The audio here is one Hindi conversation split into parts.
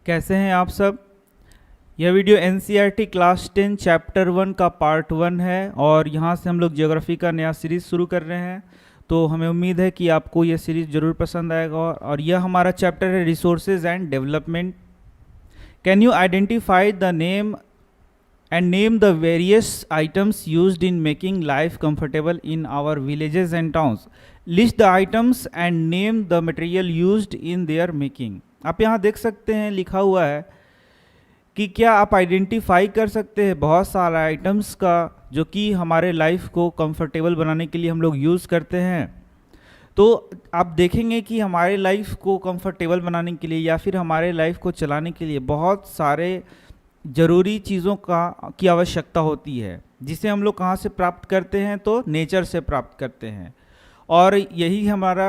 कैसे हैं आप सब। यह वीडियो एनसीईआरटी क्लास 10 चैप्टर 1 का पार्ट 1 है और यहाँ से हम लोग ज्योग्राफी का नया सीरीज़ शुरू कर रहे हैं। तो हमें उम्मीद है कि आपको यह सीरीज़ ज़रूर पसंद आएगा और यह हमारा चैप्टर है resources and development. Can you identify the name and name the various items used in making life comfortable in our villages and towns. List the items and name the material used in their making. आप यहाँ देख सकते हैं लिखा हुआ है कि क्या आप आइडेंटिफाई कर सकते हैं बहुत सारे आइटम्स का जो कि हमारे लाइफ को कंफर्टेबल बनाने के लिए हम लोग यूज़ करते हैं। तो आप देखेंगे कि हमारे लाइफ को कंफर्टेबल बनाने के लिए या फिर हमारे लाइफ को चलाने के लिए बहुत सारे ज़रूरी चीज़ों की आवश्यकता होती है, जिसे हम लोग कहाँ से प्राप्त करते हैं, तो नेचर से प्राप्त करते हैं। और यही हमारा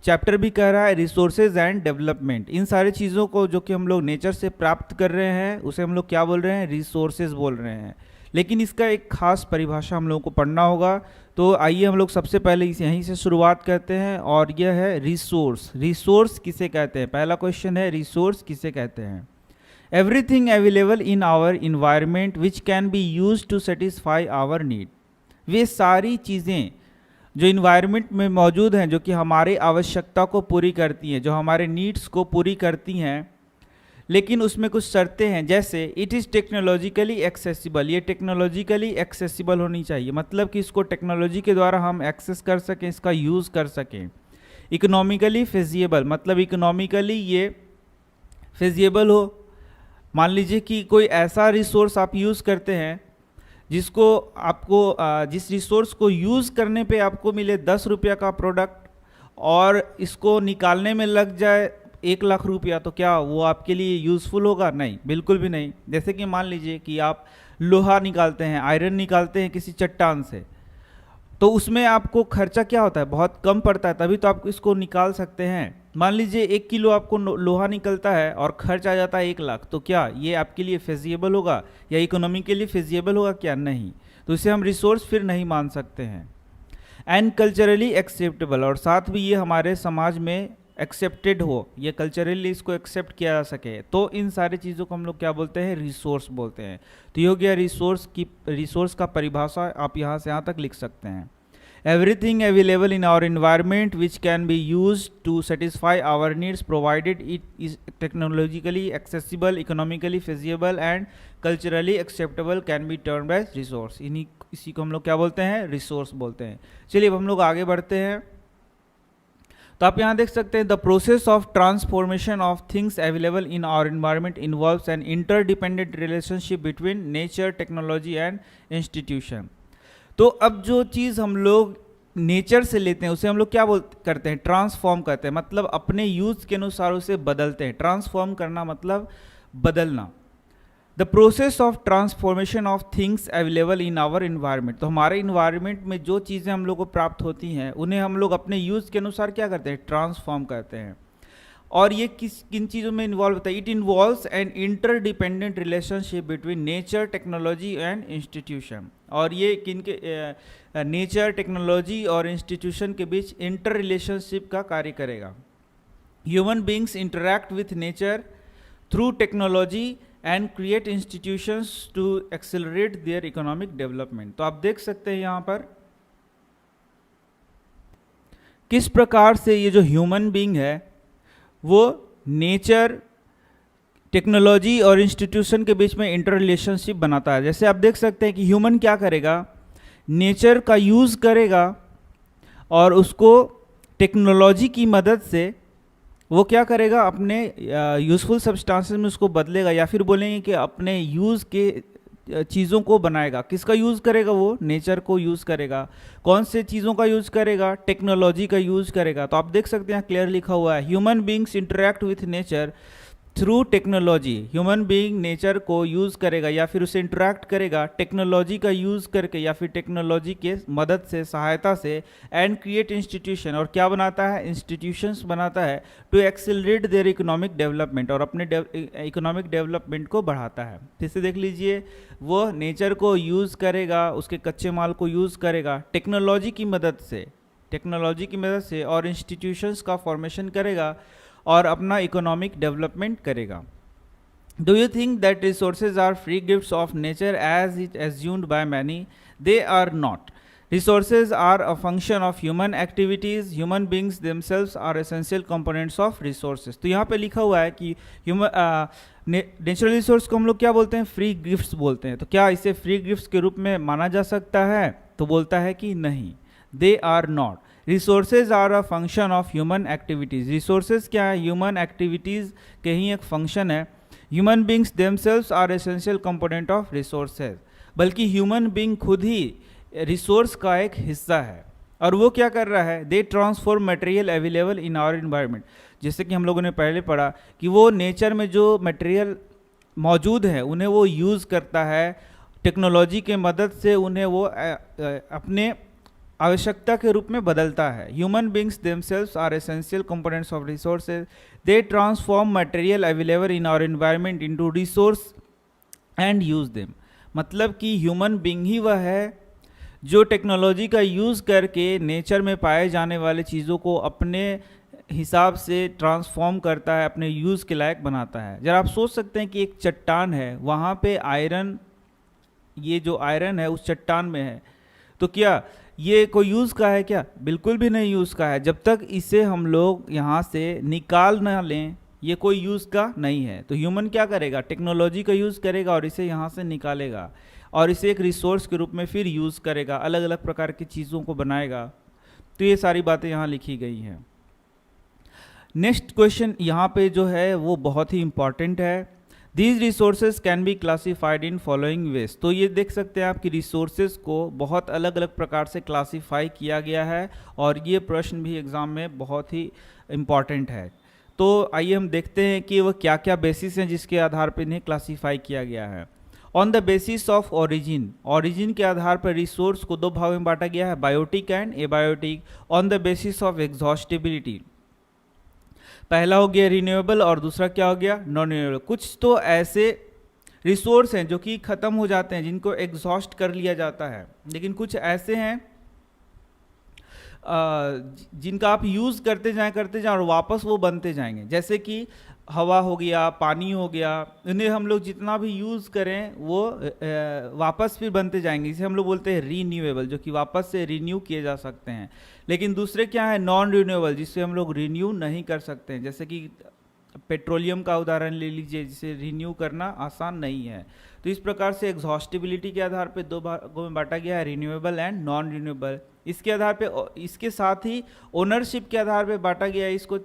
चैप्टर भी कह रहा है रिसोर्सेज एंड डेवलपमेंट। इन सारी चीज़ों को जो कि हम लोग नेचर से प्राप्त कर रहे हैं उसे हम लोग क्या बोल रहे हैं, रिसोर्सेज बोल रहे हैं। लेकिन इसका एक खास परिभाषा हम लोगों को पढ़ना होगा। तो आइए हम लोग सबसे पहले यहीं से शुरुआत करते हैं और यह है रिसोर्स। रिसोर्स किसे कहते हैं, पहला क्वेश्चन है रिसोर्स किसे कहते हैं। Everything available in our environment which can be used to satisfy our need। वे सारी चीज़ें जो इन्वायरमेंट में मौजूद हैं जो कि हमारे आवश्यकता को पूरी करती हैं, जो हमारे नीड्स को पूरी करती हैं, लेकिन उसमें कुछ शर्तें हैं। जैसे इट इज़ टेक्नोलॉजिकली एक्सेसिबल, ये टेक्नोलॉजिकली एक्सेसिबल होनी चाहिए, मतलब कि इसको टेक्नोलॉजी के द्वारा हम एक्सेस कर सकें, इसका यूज़ कर सकें। इकोनॉमिकली फिजिएबल, मतलब इकोनॉमिकली ये फिजिएबल हो। मान लीजिए कि कोई ऐसा रिसोर्स आप यूज़ करते हैं जिसको आपको जिस रिसोर्स को यूज़ करने पे आपको मिले 10 रुपया का प्रोडक्ट और इसको निकालने में लग जाए 1 लाख रुपया, तो क्या वो आपके लिए यूज़फुल होगा? नहीं, बिल्कुल भी नहीं। जैसे कि मान लीजिए कि आप लोहा निकालते हैं, आयरन निकालते हैं किसी चट्टान से, तो उसमें आपको खर्चा क्या होता है, बहुत कम पड़ता है, तभी तो आप इसको निकाल सकते हैं। मान लीजिए 1 किलो आपको लोहा निकलता है और खर्च आ जाता है 1 लाख, तो क्या ये आपके लिए फिजिएबल होगा या इकोनॉमी के लिए फिजिएबल होगा? क्या नहीं। तो इसे हम रिसोर्स फिर नहीं मान सकते हैं। एंड कल्चरली एक्सेप्टेबल, और साथ भी ये हमारे समाज में एक्सेप्टेड हो, ये कल्चरली इसको एक्सेप्ट किया जा सके, तो इन सारी चीज़ों को हम लोग क्या बोलते हैं, रिसोर्स बोलते हैं। तो ये हो गया रिसोर्स का परिभाषा, आप यहाँ से यहाँ तक लिख सकते हैं। Everything available in our environment which can be used to satisfy our needs provided it is technologically accessible, economically feasible and culturally acceptable can be termed as resource। इसी को हम लोग क्या बोलते हैं, रिसोर्स बोलते हैं। चलिए अब हम लोग आगे बढ़ते हैं। तो आप यहाँ देख सकते हैं the process of transformation of things available in our environment involves an interdependent relationship between nature, technology and institution. तो अब जो चीज़ हम लोग नेचर से लेते हैं उसे हम लोग क्या करते हैं, ट्रांसफॉर्म करते हैं, मतलब अपने यूज़ के अनुसार उसे बदलते हैं। ट्रांसफॉर्म करना मतलब बदलना। The process of transformation of things available in our environment. तो हमारे इन्वायरमेंट में जो चीज़ें हम लोग को प्राप्त होती हैं उन्हें हम लोग अपने यूज़ के अनुसार क्या करते हैं, ट्रांसफॉर्म करते हैं। और ये किन चीज़ों में इन्वॉल्व होता है, it involves an interdependent relationship between nature, technology and institution. और ये किन के नेचर, टेक्नोलॉजी और इंस्टीट्यूशन के बीच इंटर रिलेशनशिप का कार्य करेगा। Human beings interact with nature through technology and create institutions to accelerate their economic development. तो आप देख सकते हैं यहाँ पर किस प्रकार से ये जो ह्यूमन बींग है वो नेचर, टेक्नोलॉजी और इंस्टीट्यूशन के बीच में इंटर रिलेशनशिप बनाता है। जैसे आप देख सकते हैं कि ह्यूमन क्या करेगा, नेचर का यूज़ करेगा और उसको टेक्नोलॉजी की मदद से वो क्या करेगा, अपने यूज़फुल सब्सटेंसेस में उसको बदलेगा, या फिर बोलेंगे कि अपने यूज़ के चीज़ों को बनाएगा। किसका यूज़ करेगा, वो नेचर को यूज़ करेगा। कौन से चीज़ों का यूज़ करेगा, टेक्नोलॉजी का यूज़ करेगा। तो आप देख सकते हैं क्लियर लिखा हुआ है human beings interact with nature through technology. Human being nature को यूज़ करेगा या फिर उसे इंटरैक्ट करेगा टेक्नोलॉजी का यूज़ करके या फिर टेक्नोलॉजी के मदद से, सहायता से। एंड क्रिएट इंस्टीट्यूशन, और क्या बनाता है, इंस्टीट्यूशंस बनाता है to accelerate their economic development, और अपने इकोनॉमिक डेवलपमेंट को बढ़ाता है। फिर से देख लीजिए, वो नेचर को यूज़ करेगा, उसके कच्चे माल को यूज़ करेगा टेक्नोलॉजी की मदद से और इंस्टीट्यूशंस का फॉर्मेशन करेगा और अपना इकोनॉमिक डेवलपमेंट करेगा। Do you think that resources are free gifts of nature as it assumed by many? They are not. Resources are a function of human activities. Human beings themselves are essential components of resources. तो यहाँ पे लिखा हुआ है कि नेचुरल रिसोर्स को हम लोग क्या बोलते हैं? फ्री गिफ्ट्स बोलते हैं. तो क्या इसे फ्री गिफ्ट्स के रूप में माना जा सकता है? तो बोलता है कि नहीं, they are not. Resources are a function of human activities. Resources क्या है? ह्यूमन एक्टिविटीज़ के ही एक फंक्शन है. Human beings themselves are essential component of resources. बल्कि ह्यूमन बींग खुद ही रिसोर्स का एक हिस्सा है. और वो क्या कर रहा है? They transform material available in our environment. जैसे कि हम लोगों ने पहले पढ़ा कि वो नेचर में जो मटेरियल मौजूद है उन्हें वो यूज़ करता है, टेक्नोलॉजी के मदद से उन्हें वो अपने आवश्यकता के रूप में बदलता है. Human beings themselves are essential components of resources. They transform material available in our environment into resource and use them. मतलब कि ह्यूमन बींग ही वह है जो टेक्नोलॉजी का यूज़ करके नेचर में पाए जाने वाले चीज़ों को अपने हिसाब से ट्रांसफॉर्म करता है, अपने यूज़ के लायक बनाता है. जरा आप सोच सकते हैं कि एक चट्टान है, वहाँ पे आयरन, ये जो आयरन है उस चट्टान में है, तो क्या ये कोई यूज़ का है क्या? बिल्कुल भी नहीं यूज़ का है. जब तक इसे हम लोग यहाँ से निकाल ना लें ये कोई यूज़ का नहीं है. तो ह्यूमन क्या करेगा? टेक्नोलॉजी का यूज़ करेगा और इसे यहाँ से निकालेगा और इसे एक रिसोर्स के रूप में फिर यूज़ करेगा, अलग अलग प्रकार की चीज़ों को बनाएगा. तो ये सारी बातें यहाँ लिखी गई हैं. नेक्स्ट क्वेश्चन यहाँ पे जो है वो बहुत ही इंपॉर्टेंट है. These resources can be classified in following veg. तो ये देख सकते हैं आप कि रिसोर्सेज को बहुत अलग अलग प्रकार से क्लासीफाई किया गया है और ये प्रश्न भी एग्ज़ाम में बहुत ही इम्पॉर्टेंट है. तो आइए हम देखते हैं कि वह क्या क्या बेसिस हैं जिसके आधार पर इन्हें क्लासीफाई किया गया है. On the basis of origin. Origin के आधार पर रिसोर्स को दो भागों में बांटा गया है, biotic and abiotic. On the basis of exhaustibility. पहला हो गया रिन्यूएबल और दूसरा क्या हो गया? Non renewable. कुछ तो ऐसे रिसोर्स हैं जो कि ख़त्म हो जाते हैं, जिनको एग्जॉस्ट कर लिया जाता है, लेकिन कुछ ऐसे हैं जिनका आप यूज़ करते जाएं और वापस वो बनते जाएंगे. जैसे कि हवा हो गया, पानी हो गया, इन्हें हम लोग जितना भी यूज़ करें वो वापस फिर बनते जाएंगे. इसे हम लोग बोलते हैं रीन्यूएबल, जो कि वापस से रिन्यू किए जा सकते हैं. लेकिन दूसरे क्या है? नॉन रिन्यूएबल, जिससे हम लोग रिन्यू नहीं कर सकते हैं. जैसे कि पेट्रोलियम का उदाहरण ले लीजिए, जिसे रिन्यू करना आसान नहीं है. तो इस प्रकार से एग्जॉस्टिबिलिटी के आधार पर दो भागों में बांटा गया है, रिन्यूएबल एंड नॉन रिन्यूएबल. इसके आधार पे, इसके साथ ही ओनरशिप के आधार पे बांटा गया है इसको.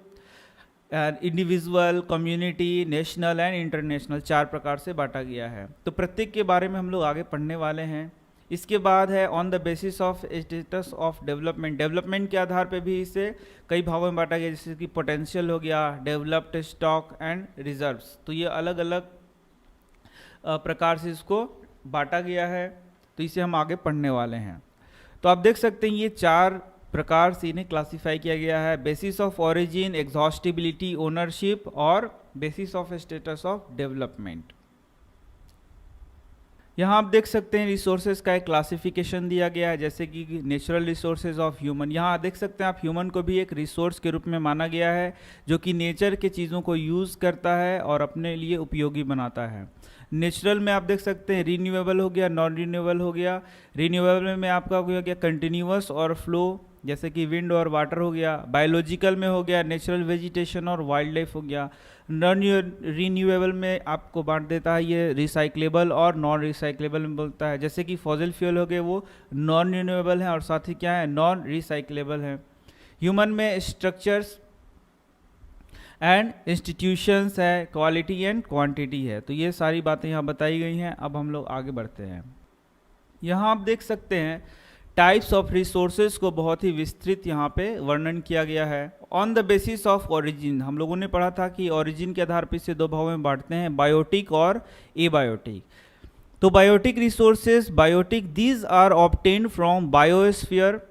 Individual, community, national and international, चार प्रकार से बांटा गया है. तो प्रत्येक के बारे में हम लोग आगे पढ़ने वाले हैं. इसके बाद है on the basis of status of development. Development के आधार पे भी इसे कई भागों में बांटा गया, जैसे कि पोटेंशियल हो गया, डेवलप्ड, स्टॉक एंड रिजर्व्स. तो ये अलग अलग प्रकार से इसको बांटा गया है. तो इसे हम आगे पढ़ने वाले हैं. तो आप देख सकते हैं ये चार प्रकार से इन्हें क्लासीफाई किया गया है: basis of origin, exhaustibility, ownership और basis of status of development. यहाँ आप देख सकते हैं रिसोर्सेज का एक क्लासिफिकेशन दिया गया है, जैसे कि नेचुरल रिसोर्सेज ऑफ ह्यूमन. यहाँ देख सकते हैं आप ह्यूमन को भी एक रिसोर्स के रूप में माना गया है, जो कि नेचर के चीज़ों को यूज़ करता है और अपने लिए उपयोगी बनाता है. नेचुरल में आप देख सकते हैं रिन्यूएबल हो गया, नॉन रिन्यूएबल हो गया. रिन्यूएबल में आपका हो गया कंटिन्यूअस और फ्लो, जैसे कि विंड और वाटर हो गया. बायोलॉजिकल में हो गया नेचुरल वेजिटेशन और वाइल्ड लाइफ हो गया. नॉन रिन्यूएबल में आपको बांट देता है ये रिसाइक्लेबल और नॉन रिसाइक्लेबल में बोलता है, जैसे कि फॉसिल फ्यूल हो गए वो नॉन रिन्यूएबल हैं और साथ ही क्या है? नॉन रिसाइक्लेबल हैं. ह्यूमन में स्ट्रक्चर्स एंड इंस्टीट्यूशंस है, क्वालिटी एंड क्वांटिटी है. तो ये सारी बातें यहाँ बताई गई हैं. अब हम लोग आगे बढ़ते हैं. यहाँ आप देख सकते हैं टाइप्स ऑफ रिसोर्सेज को बहुत ही विस्तृत यहाँ पे वर्णन किया गया है. On the basis of origin, हम लोगों ने पढ़ा था कि ओरिजिन के आधार पर इसे दो भागों में बांटते हैं, बायोटिक और एबायोटिक. तो biotic resources, biotic, these are obtained from biosphere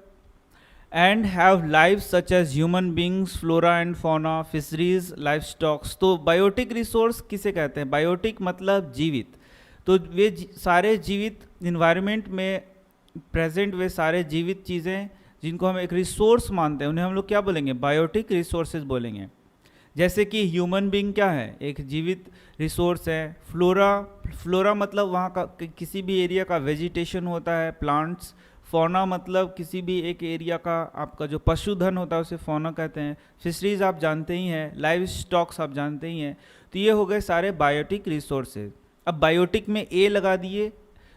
and have life such as human beings, flora and fauna, fisheries, life stocks. तो बायोटिक रिसोर्स किसे कहते हैं? बायोटिक मतलब जीवित. तो वे सारे जीवित इन्वायरमेंट में प्रेजेंट, वे सारे जीवित चीज़ें जिनको हम एक रिसोर्स मानते हैं, उन्हें हम लोग क्या बोलेंगे? बायोटिक रिसोर्सेज बोलेंगे. जैसे कि ह्यूमन बीइंग क्या है, एक जीवित रिसोर्स है। फ्लोरा मतलब वहाँ का किसी भी एरिया का वेजिटेशन होता है, प्लांट्स। फौना मतलब किसी भी एक एरिया का आपका जो पशुधन होता है उसे फौना कहते हैं। फिशरीज आप जानते ही हैं, लाइव स्टॉक्स आप जानते ही हैं। तो ये हो गए सारे बायोटिक रिसोर्सेज। अब बायोटिक में ए लगा दिए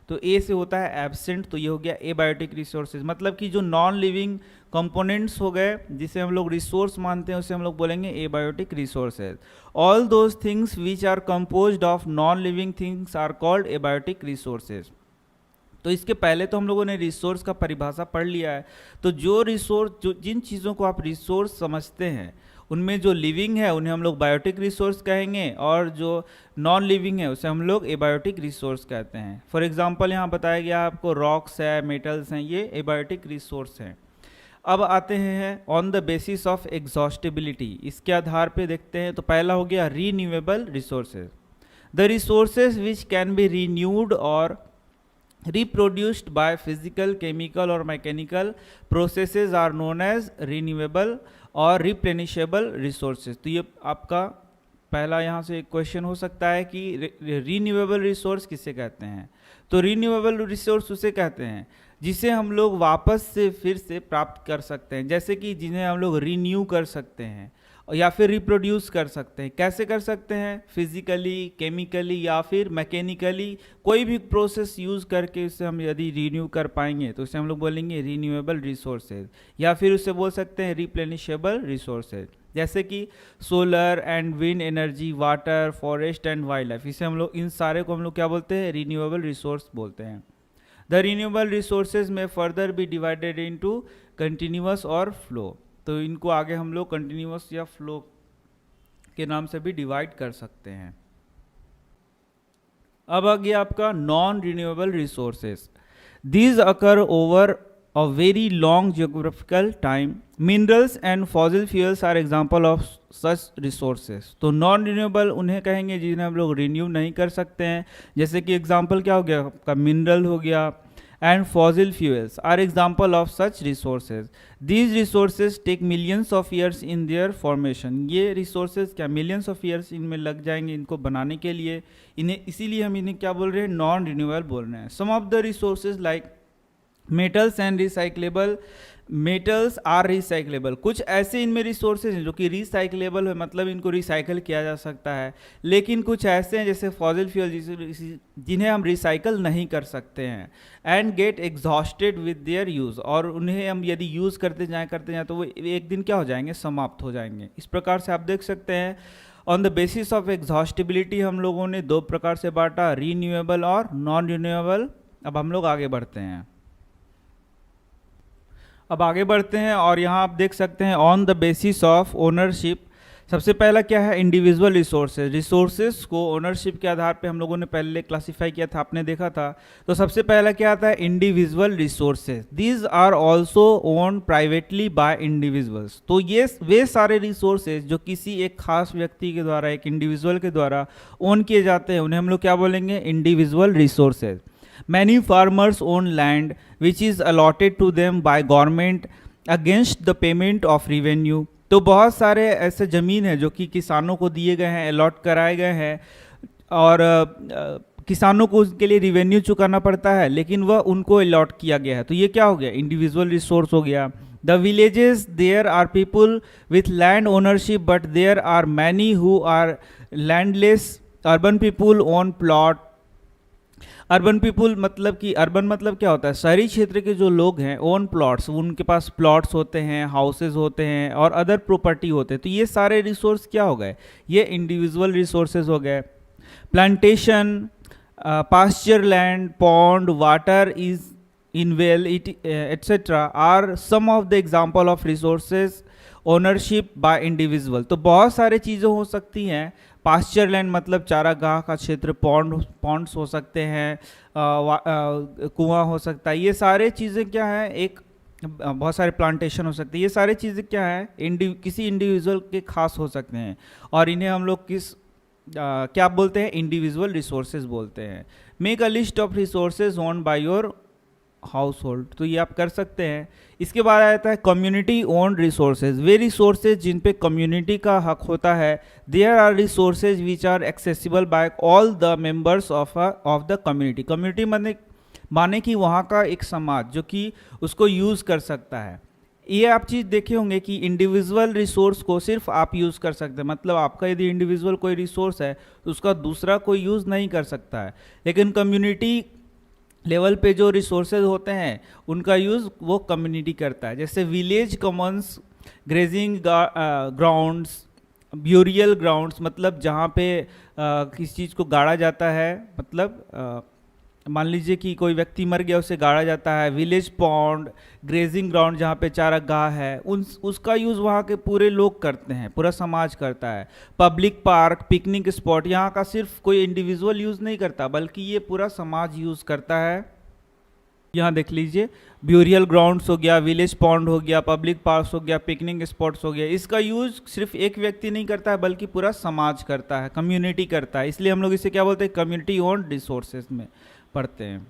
तो ए से होता है एब्सेंट, तो ये हो गया ए बायोटिक रिसोर्सेज। मतलब कि जो नॉन लिविंग कंपोनेंट्स हो गए जिसे हम लोग रिसोर्स मानते हैं उसे हम लोग बोलेंगे abiotic resources. All those things which are composed of non living things are called abiotic resources. तो इसके पहले तो हम लोगों ने रिसोर्स का परिभाषा पढ़ लिया है। तो जो रिसोर्स, जो जिन चीज़ों को आप रिसोर्स समझते हैं उनमें जो लिविंग है उन्हें हम लोग बायोटिक रिसोर्स कहेंगे, और जो नॉन लिविंग है उसे हम लोग एबायोटिक रिसोर्स कहते हैं। फॉर एग्जांपल यहाँ बताया गया आपको रॉक्स है, मेटल्स हैं, ये एबायोटिक रिसोर्स हैं। अब आते हैं on the basis of exhaustibility, इसके आधार पे देखते हैं। तो पहला हो गया renewable resources. The resources which can B renewed और reproduced by physical, chemical or mechanical processes are known as renewable और replenishable resources। तो ये आपका पहला यहाँ से एक क्वेश्चन हो सकता है कि रीन्यूएबल रिसोर्स किसे कहते हैं। तो रीन्यूएबल रिसोर्स उसे कहते हैं जिसे हम लोग वापस से फिर से प्राप्त कर सकते हैं, जैसे कि जिन्हें हम लोग रीन्यू कर सकते हैं या फिर रिप्रोड्यूस कर सकते हैं। कैसे कर सकते हैं? फिजिकली, केमिकली या फिर मैकेनिकली, कोई भी प्रोसेस यूज़ करके उसे हम यदि रीन्यू कर पाएंगे तो उसे हम लोग बोलेंगे रीन्यूएबल रिसोर्सेज, या फिर उसे बोल सकते हैं रिप्लेनिशेबल रिसोर्सेज, जैसे कि solar and wind energy, water, forest and wild life. इसे हम लोग, इन सारे को हम लोग क्या बोलते हैं? रीन्यूएबल रिसोर्स बोलते हैं। The renewable resources may further be divided into continuous और फ्लो। तो इनको आगे हम लोग कंटिन्यूअस या फ्लो के नाम से भी डिवाइड कर सकते हैं। अब आ गया आपका non renewable resources. These occur over a very long geographical time. Minerals and fossil fuels are example of such resources. तो नॉन रिन्यूएबल उन्हें कहेंगे जिन्हें हम लोग रिन्यू नहीं कर सकते हैं, जैसे कि एग्जांपल क्या हो गया आपका? मिनरल हो गया, and fossil fuels are example of such resources. These resources take millions of years in their formation. ये resources क्या millions of years इनमें लग जाएंगे इनको बनाने के लिए, इन्हें इसीलिए हम इन्हें क्या बोल रहे हैं? नॉन रिन्यूएबल बोल रहे हैं। Some of the resources like metals and recyclable, metals are recyclable. कुछ ऐसे इनमें रिसोर्सेज हैं जो कि रिसाइकलेबल है, मतलब इनको रिसाइकल किया जा सकता है, लेकिन कुछ ऐसे हैं जैसे फॉसिल फ्यूल जिन्हें हम रिसाइकल नहीं कर सकते हैं, and get exhausted with their use, और उन्हें हम यदि यूज़ करते जाएं तो वो एक दिन क्या हो जाएंगे? समाप्त हो जाएंगे। इस प्रकार से आप देख सकते हैं on the basis of exhaustibility हम लोगों ने दो प्रकार से बांटा, रीन्यूएबल और नॉन रिन्यूएबल। अब हम लोग आगे बढ़ते हैं। अब आगे बढ़ते हैं और यहाँ आप देख सकते हैं on the basis of ownership. सबसे पहला क्या है? Individual resources. रिसोर्सेज को ओनरशिप के आधार पे हम लोगों ने पहले क्लासिफाई किया था, आपने देखा था। तो सबसे पहला क्या आता है? Individual resources. These are also owned privately by individuals. तो ये वे सारे रिसोर्सेज जो किसी एक खास व्यक्ति के द्वारा, एक इंडिविजुअल के द्वारा ओन किए जाते हैं, उन्हें हम लोग क्या बोलेंगे? Individual resources. Many farmers own land which is allotted to them by government against the payment of revenue. तो बहुत सारे ऐसे ज़मीन है जो कि किसानों को दिए गए हैं, अलॉट कराए गए हैं, और किसानों को उसके लिए रिवेन्यू चुकाना पड़ता है, लेकिन वह उनको अलॉट किया गया है। तो ये क्या हो गया? इंडिविजुअल रिसोर्स हो गया। The villages, there are people with land ownership but there are many who are landless. Urban people own plot. Urban people मतलब कि अर्बन मतलब क्या होता है? शहरी क्षेत्र के जो लोग हैं ओन प्लॉट्स, उनके पास प्लॉट्स होते हैं, हाउसेज होते हैं और अदर प्रॉपर्टी होते हैं। तो ये सारे रिसोर्स क्या हो गए? ये इंडिविजुअल रिसोर्सेज हो गए। Plantation, pasture land, pond, water is in well etcetera are some of the example of resources ownership by individual. तो बहुत सारे चीज़ें हो सकती हैं। पास्चर लैंड मतलब चारागाह का क्षेत्र, पॉन्ड्स हो सकते हैं, कुआं हो सकता है, ये सारे चीज़ें क्या है? एक बहुत सारे प्लांटेशन हो सकते हैं। ये सारी चीज़ें क्या है? किसी इंडिविजुअल के खास हो सकते हैं, और इन्हें हम लोग क्या बोलते हैं? इंडिविजुअल रिसोर्सेज बोलते हैं। Make a list of resources owned by your house hold, तो ये आप कर सकते हैं। इसके बाद आता है कम्युनिटी ओन्ड रिसोर्सेज, वे रिसोर्सेज जिन पे कम्युनिटी का हक होता है। There are resources which are accessible by all the members of the community. Community माने कि वहाँ का एक समाज जो कि उसको यूज़ कर सकता है। ये आप चीज़ देखे होंगे कि इंडिविजुअल रिसोर्स को सिर्फ आप यूज़ कर सकते हैं, मतलब आपका यदि इंडिविजुअल कोई रिसोर्स है तो उसका दूसरा कोई यूज़ नहीं कर सकता है। लेकिन कम्युनिटी लेवल पे जो रिसोर्सेज होते हैं उनका यूज़ वो कम्युनिटी करता है, जैसे village Commons, grazing grounds, burial grounds, मतलब जहाँ पे किसी चीज़ को गाड़ा जाता है, मतलब मान लीजिए कि कोई व्यक्ति मर गया उसे गाड़ा जाता है। विलेज पॉन्ड, ग्रेजिंग ग्राउंड जहाँ पे चारा गाह है, उसका यूज़ वहाँ के पूरे लोग करते हैं, पूरा समाज करता है। पब्लिक पार्क, पिकनिक स्पॉट, यहाँ का सिर्फ कोई इंडिविजुअल यूज़ नहीं करता बल्कि ये पूरा समाज यूज़ करता है। यहाँ देख लीजिए, ब्यूरियल ग्राउंड्स हो गया, विलेज पॉन्ड हो गया, पब्लिक पार्क्स हो गया, पिकनिक स्पॉट्स हो गया, इसका यूज़ सिर्फ एक व्यक्ति नहीं करता है बल्कि पूरा समाज करता है, कम्युनिटी करता है। इसलिए हम लोग इसे क्या बोलते हैं, कम्युनिटी ओन्ड रिसोर्सेज में पढ़ते हैं।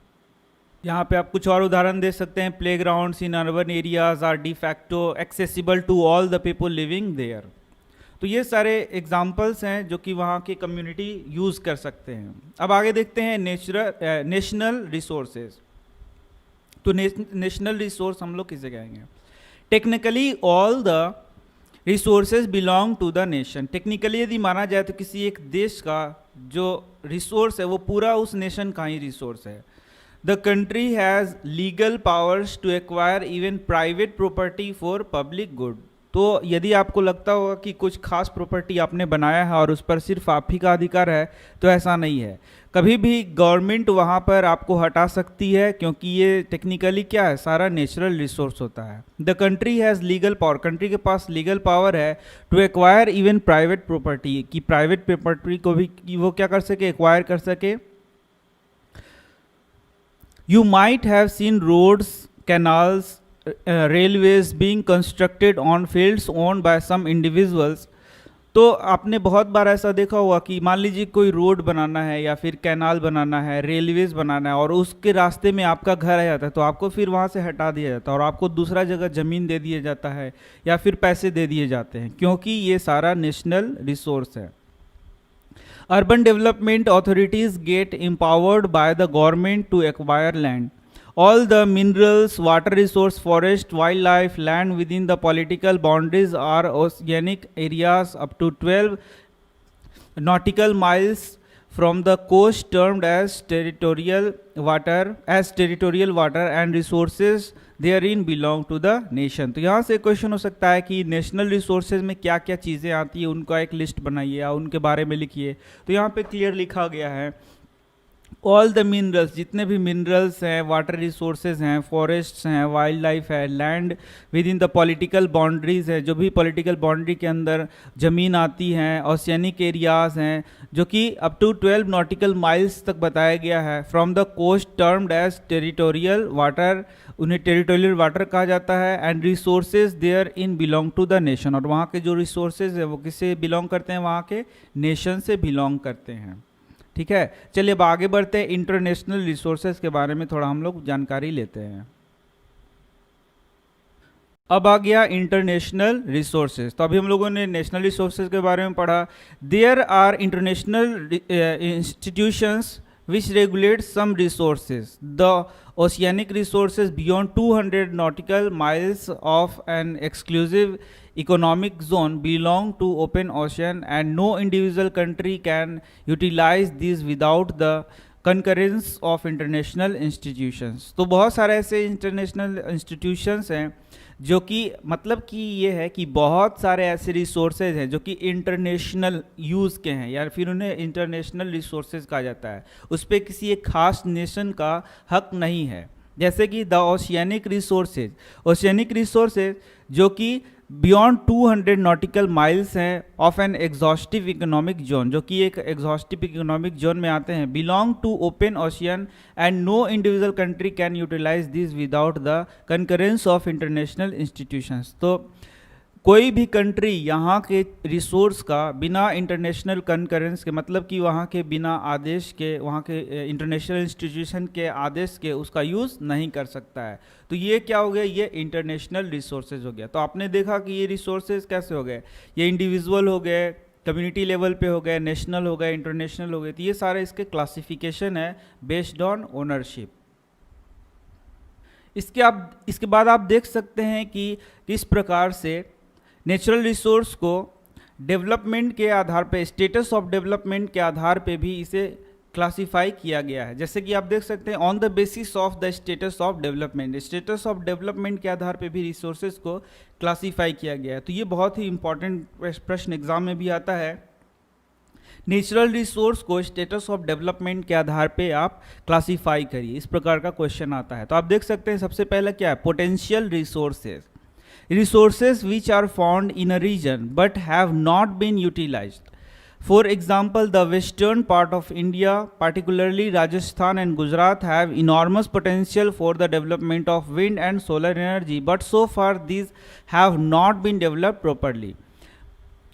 यहाँ पे आप कुछ और उदाहरण दे सकते हैं। Playgrounds in urban areas are de facto accessible to all the people living there. तो ये सारे एग्जाम्पल्स हैं जो कि वहाँ की कम्युनिटी यूज़ कर सकते हैं। अब आगे देखते हैं नेशनल रिसोर्सेज। तो नेशनल रिसोर्स हम लोग किसे कहेंगे? Technically all the resources belong to the nation. Technically यदि माना जाए तो किसी एक देश का जो रिसोर्स है वो पूरा उस नेशन का ही रिसोर्स है। The country has legal powers to acquire even private property for public good. तो यदि आपको लगता होगा कि कुछ खास प्रॉपर्टी आपने बनाया है और उस पर सिर्फ आप ही का अधिकार है, तो ऐसा नहीं है। कभी भी गवर्नमेंट वहाँ पर आपको हटा सकती है, क्योंकि ये टेक्निकली क्या है, सारा नेचुरल रिसोर्स होता है। The country has legal power, country के पास लीगल पावर है to acquire even private property, कि प्राइवेट प्रॉपर्टी को भी कि वो क्या कर सके, एक्वायर कर सके। You might have seen roads, canals, railways being constructed on fields owned by some individuals। तो आपने बहुत बार ऐसा देखा होगा कि मान लीजिए कोई रोड बनाना है या फिर कैनाल बनाना है, रेलवेज बनाना है, और उसके रास्ते में आपका घर आ जाता है, तो आपको फिर वहाँ से हटा दिया जाता है और आपको दूसरा जगह ज़मीन दे दिया जाता है या फिर पैसे दे दिए जाते हैं, क्योंकि ये सारा नेशनल रिसोर्स है। Urban development authorities get empowered by the government to acquire land। All the minerals, water resource, forest, wildlife, land within the political boundaries are oceanic areas up to 12 nautical miles from the coast termed as territorial water, and resources therein belong to the nation। तो यहाँ से क्वेश्चन हो सकता है कि नेशनल रिसोर्सेज में क्या क्या चीज़ें आती है, उनका एक लिस्ट बनाइए या उनके बारे में लिखिए। तो यहाँ पे क्लियर लिखा गया है ऑल द मिनरल्स, जितने भी मिनरल्स हैं, वाटर रिसोर्सेज हैं, फॉरेस्ट्स हैं, वाइल्ड लाइफ है, land with in the political boundaries है, जो भी पॉलिटिकल बाउंड्री के अंदर ज़मीन आती हैं, ओशियनिक एरियाज़ हैं जो कि अप टू 12 नॉटिकल माइल्स तक बताया गया है, from the coast termed as territorial water, उन्हें टेरिटोरियल वाटर कहा जाता है, and resources therein belong to the nation. और वहाँ के जो रिसोर्सेज है वो किससे बिलोंग करते हैं, वहाँ के नेशन से बिलोंग करते हैं। ठीक है, चलिए अब आगे बढ़ते हैं। इंटरनेशनल रिसोर्सेज के बारे में थोड़ा हम लोग जानकारी लेते हैं। अब आ गया इंटरनेशनल रिसोर्सेज। तो अभी हम लोगों ने नेशनल रिसोर्सेज के बारे में पढ़ा। There are international institutions which regulate some resources. The oceanic resources beyond 200 nautical miles of an exclusive economic zone belong to open ocean, and no individual country can utilize these without the concurrence of international institutions। तो बहुत सारे ऐसे इंटरनेशनल इंस्टीट्यूशंस हैं जो कि मतलब कि ये है कि बहुत सारे ऐसे रिसोर्सेज हैं जो कि इंटरनेशनल यूज़ के हैं, या फिर उन्हें इंटरनेशनल रिसोर्सेज कहा जाता है। उस पर किसी एक खास नेशन का हक नहीं है। जैसे कि द ओशियनिक रिसोर्सेज जो कि बियॉन्ड 200 नॉटिकल माइल्स हैं of an exhaustive economic zone, जो कि एक एग्जॉस्टिव इकोनॉमिक जोन में आते हैं, belong to open ocean, and no individual country can utilise this without the concurrence of international institutions. तो कोई भी कंट्री यहाँ के रिसोर्स का बिना इंटरनेशनल कंकरेंस के, मतलब कि वहाँ के बिना आदेश के, वहाँ के इंटरनेशनल इंस्टीट्यूशन के आदेश के उसका यूज़ नहीं कर सकता है। तो ये क्या हो गया, ये इंटरनेशनल रिसोर्सेज हो गया। तो आपने देखा कि ये रिसोर्सेज कैसे हो गए, ये इंडिविजुअल हो गए, कम्युनिटी लेवल पे हो गए, नेशनल हो गए, इंटरनेशनल हो गए। तो ये सारे इसके क्लासिफिकेशन है बेस्ड ऑन ओनरशिप। इसके बाद आप देख सकते हैं कि किस प्रकार से नेचुरल रिसोर्स को डेवलपमेंट के आधार पे, स्टेटस ऑफ डेवलपमेंट के आधार पे भी इसे क्लासिफाई किया गया है। जैसे कि आप देख सकते हैं on the basis of the status of development, status of development के आधार पे भी रिसोर्सेज को क्लासिफाई किया गया है। तो ये बहुत ही इंपॉर्टेंट प्रश्न एग्जाम में भी आता है। नेचुरल रिसोर्स को स्टेटस ऑफ डेवलपमेंट के आधार पे आप क्लासिफाई करिए, इस प्रकार का क्वेश्चन आता है। तो आप देख सकते हैं सबसे पहला क्या है, potential resources, resources which are found in a region but have not been utilized. For example, the western part of India, particularly Rajasthan and Gujarat, have enormous potential for the development of wind and solar energy, but so far these have not been developed properly.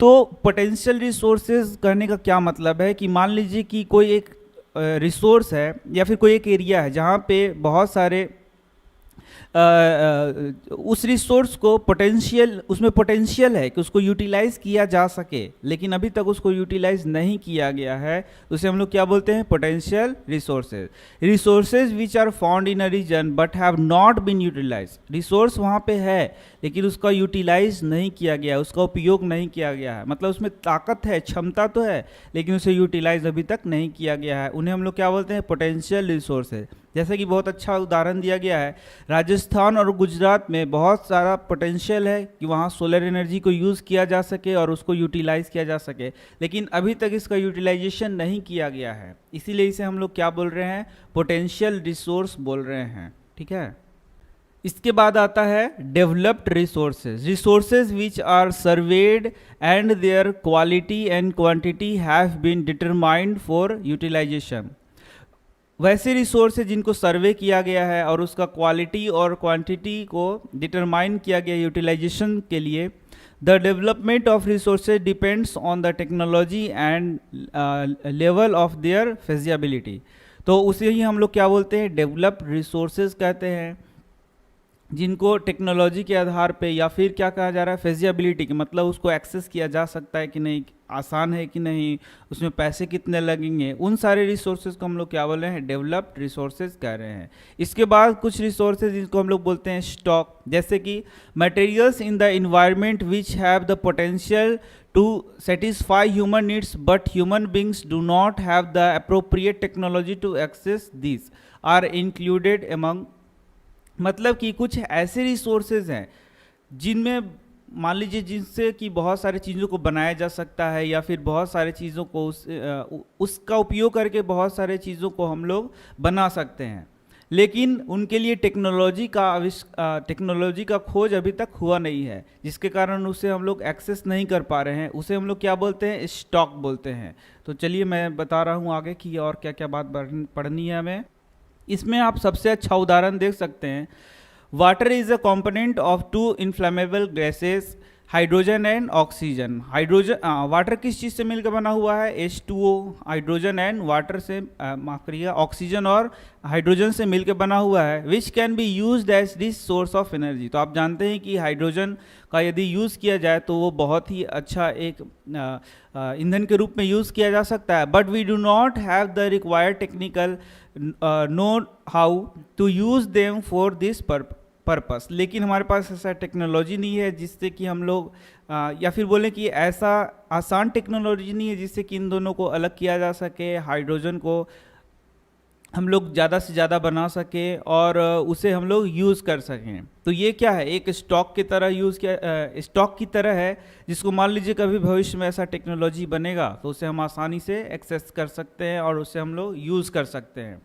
तो पोटेंशियल रिसोर्सेज कहने का क्या मतलब है कि मान लीजिए कि कोई एक रिसोर्स है या फिर कोई एक एरिया है जहाँ पे बहुत सारे उस रिसोर्स को उसमें पोटेंशियल है कि उसको यूटिलाइज किया जा सके, लेकिन अभी तक उसको यूटिलाइज नहीं किया गया है। उसे हम लोग क्या बोलते हैं, potential resources. Resources which are found in a region but have not been utilise, resource वहाँ पे है लेकिन उसका यूटिलाइज नहीं किया गया, उसका उपयोग नहीं किया गया है। मतलब उसमें ताकत है, क्षमता तो है, लेकिन उसे यूटिलाइज अभी तक नहीं किया गया है। उन्हें हम लोग क्या बोलते हैं, पोटेंशियल रिसोर्सेज। जैसे कि बहुत अच्छा उदाहरण दिया गया है, राजस्थान और गुजरात में बहुत सारा पोटेंशियल है कि वहाँ सोलर एनर्जी को यूज़ किया जा सके और उसको यूटिलाइज किया जा सके, लेकिन अभी तक इसका यूटिलाइजेशन नहीं किया गया है। इसीलिए इसे हम लोग क्या बोल रहे हैं, पोटेंशियल रिसोर्स बोल रहे हैं। ठीक है, इसके बाद आता है developed resources, resources which are surveyed and their quality and quantity have been determined for utilisation. वैसे रिसोर्स है जिनको सर्वे किया गया है और उसका क्वालिटी और क्वांटिटी को डिटरमाइन किया गया यूटिलाइजेशन के लिए। The development of resources depends on the technology and level of their feasibility. तो उसे ही हम लोग क्या बोलते हैं, डेवलप्ड रिसोर्सेज कहते हैं, जिनको टेक्नोलॉजी के आधार पे या फिर क्या कहा जा रहा है, फिजिबिलिटी के, मतलब उसको एक्सेस किया जा सकता है कि नहीं, आसान है कि नहीं, उसमें पैसे कितने लगेंगे, उन सारे रिसोर्सेज को हम लोग क्या बोल रहे हैं, डेवलप्ड रिसोर्सेज कह रहे हैं। इसके बाद कुछ रिसोर्सेज जिनको हम लोग बोलते हैं स्टॉक, जैसे कि materials in the environment which have the potential to satisfy human needs but human beings do not have the appropriate technology to access this are included among. मतलब कि कुछ ऐसे रिसोर्सेज हैं जिनमें मान लीजिए जिनसे कि बहुत सारी चीज़ों को बनाया जा सकता है या फिर बहुत सारी चीज़ों को उसका उपयोग करके बहुत सारे चीज़ों को हम लोग बना सकते हैं, लेकिन उनके लिए टेक्नोलॉजी का खोज अभी तक हुआ नहीं है, जिसके कारण उसे हम लोग एक्सेस नहीं कर पा रहे हैं। उसे हम लोग क्या बोलते हैं, स्टॉक बोलते हैं। तो चलिए मैं बता रहा हूँ आगे कि और क्या क्या बात पढ़नी है हमें। इसमें आप सबसे अच्छा उदाहरण देख सकते हैं, water is a component of two inflammable gases, hydrogen and oxygen. Water किस चीज़ से मिलकर बना हुआ है, H2O, हाइड्रोजन एंड वाटर से माफ करिए ऑक्सीजन और हाइड्रोजन से मिलकर बना हुआ है। Which can be used as this source of energy. तो आप जानते हैं कि हाइड्रोजन का यदि यूज़ किया जाए तो वो बहुत ही अच्छा एक ईंधन के रूप में यूज़ किया जा सकता है, but we do not have the required technical know how to use them for this purpose. लेकिन हमारे पास ऐसा टेक्नोलॉजी नहीं है जिससे कि हम लोग या फिर बोलें कि ऐसा आसान टेक्नोलॉजी नहीं है जिससे कि इन दोनों को अलग किया जा सके, हाइड्रोजन को हम लोग ज़्यादा से ज़्यादा बना सके और उसे हम लोग यूज़ कर सकें। तो ये क्या है, एक स्टॉक की तरह स्टॉक की तरह है, जिसको मान लीजिए कभी भविष्य में ऐसा टेक्नोलॉजी बनेगा तो उसे हम आसानी से एक्सेस कर सकते हैं और उसे हम लोग यूज़ कर सकते हैं।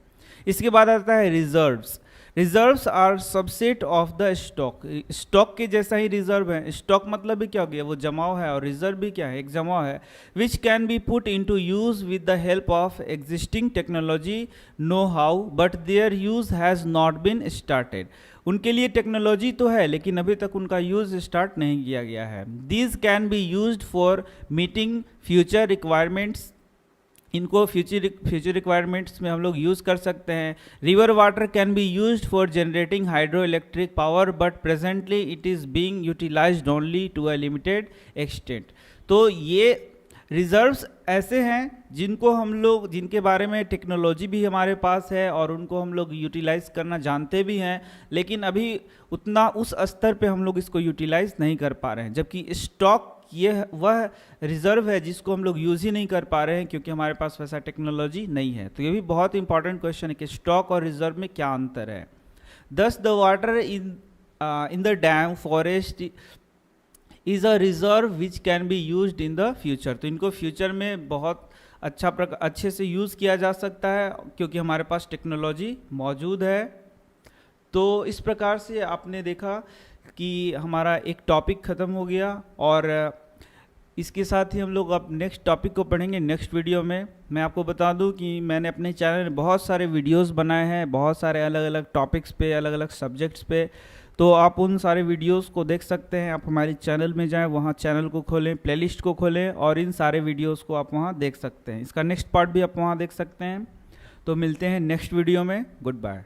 इसके बाद आता है reserves. Reserves are subset of the stock. Stock के जैसा ही रिजर्व है। स्टॉक मतलब भी क्या हो गया, वो जमाव है, और रिजर्व भी क्या है, एक जमाव है। Which can be put into use with the help of existing technology know how but their use has not been started. उनके लिए टेक्नोलॉजी तो है लेकिन अभी तक उनका यूज स्टार्ट नहीं किया गया है। These can be used for meeting future requirements. इनको फ्यूचर रिक्वायरमेंट्स में हम लोग यूज़ कर सकते हैं। River water can be used for generating hydro electric power but presently it is being utilised only to a limited extent. तो ये रिजर्व्स ऐसे हैं जिनको हम लोग, जिनके बारे में टेक्नोलॉजी भी हमारे पास है और उनको हम लोग यूटिलाइज करना जानते भी हैं, लेकिन अभी उतना उस स्तर पे हम लोग इसको यूटिलाइज नहीं कर पा रहे हैं। जबकि स्टॉक ये वह रिजर्व है जिसको हम लोग यूज़ ही नहीं कर पा रहे हैं क्योंकि हमारे पास वैसा टेक्नोलॉजी नहीं है। तो ये भी बहुत इंपॉर्टेंट क्वेश्चन है कि स्टॉक और रिजर्व में क्या अंतर है। दस the water in the dam forest is a reserve which can be used in the future. तो इनको फ्यूचर में बहुत अच्छे से यूज़ किया जा सकता है क्योंकि हमारे पास टेक्नोलॉजी मौजूद है। तो इस प्रकार से आपने देखा कि हमारा एक टॉपिक ख़त्म हो गया और इसके साथ ही हम लोग अब नेक्स्ट टॉपिक को पढ़ेंगे नेक्स्ट वीडियो में। मैं आपको बता दूं कि मैंने अपने चैनल में बहुत सारे वीडियोस बनाए हैं, बहुत सारे अलग अलग टॉपिक्स पे, अलग अलग सब्जेक्ट्स पे। तो आप उन सारे वीडियोस को देख सकते हैं। आप हमारे चैनल में जाएं, वहाँ चैनल को खोलें, प्लेलिस्ट को खोलें और इन सारे वीडियोस को आप वहाँ देख सकते हैं। इसका नेक्स्ट पार्ट भी आप वहाँ देख सकते हैं। तो मिलते हैं नेक्स्ट वीडियो में। Good bye.